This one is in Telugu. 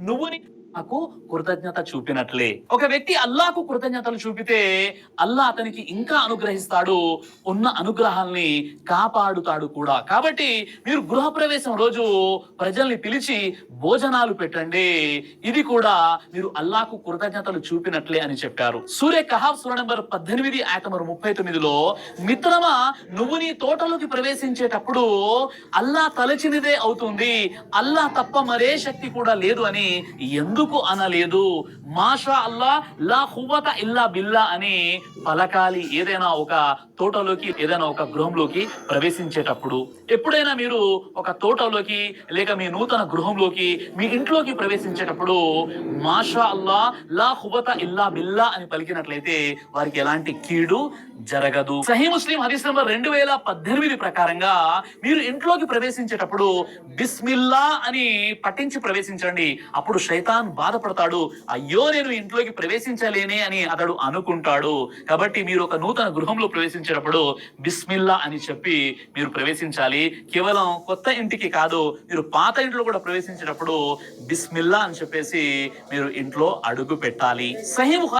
నువ్వు నాకు కృతజ్ఞత చూపినట్లే. ఒక వ్యక్తి అల్లాహకు కృతజ్ఞతలు చూపితే అల్లాహ్ అతనికి ఇంకా అనుగ్రహిస్తాడు, ఉన్న అనుగ్రహాల్ని కాపాడుతాడు కూడా. కాబట్టి మీరు గృహప్రవేశం రోజు ప్రజల్ని పిలిచి భోజనాలు పెట్టండి, ఇది కూడా మీరు అల్లాహకు కృతజ్ఞతలు చూపినట్లే అని చెప్పారు. సూర్య కహాఫ్ సూర నంబర్ 18 ఆయత నంబర్ 39లో, మిత్రమా నువ్వు నీ తోటలోకి ప్రవేశించేటప్పుడు అల్లాహ్ తలచినదే అవుతుంది, అల్లాహ్ తప్ప మరే శక్తి కూడా లేదు అని ఎందుకు అనలేదు? మాషా అల్లా లా ఖువ్వత ఇల్లా బిల్లా అని పలకాలి ఏదైనా ఒక తోటలోకి, ఏదైనా ఒక గృహంలోకి ప్రవేశించేటప్పుడు. ఎప్పుడైనా మీరు ఒక తోటలోకి లేక మీ నూతన గృహంలోకి, మీ ఇంట్లోకి ప్రవేశించేటప్పుడు మాషా అల్లా లా ఖువ్వత ఇల్లా బిల్లా అని పలికినట్లయితే వారికి ఎలాంటి కీడు జరగదు. సహీ ముస్లిం హదీస్ నంబర్ 2018 ప్రకారంగా మీరు ఇంట్లోకి ప్రవేశించేటప్పుడు బిస్మిల్లా అని పఠించి ప్రవేశించండి. అప్పుడు శైతాన్ బాధపడతాడు, అయ్యో నేను ఇంట్లోకి ప్రవేశించలేనే అని అతడు అనుకుంటాడు. కాబట్టి మీరు ఒక నూతన గృహంలో ప్రవేశించేటప్పుడు బిస్మిల్లా అని చెప్పి మీరు ప్రవేశించాలి. కేవలం కొత్త ఇంటికి కాదు, మీరు పాత ఇంట్లో కూడా ప్రవేశించేటప్పుడు బిస్మిల్లా అని చెప్పేసి మీరు ఇంట్లో అడుగు పెట్టాలి. సహీ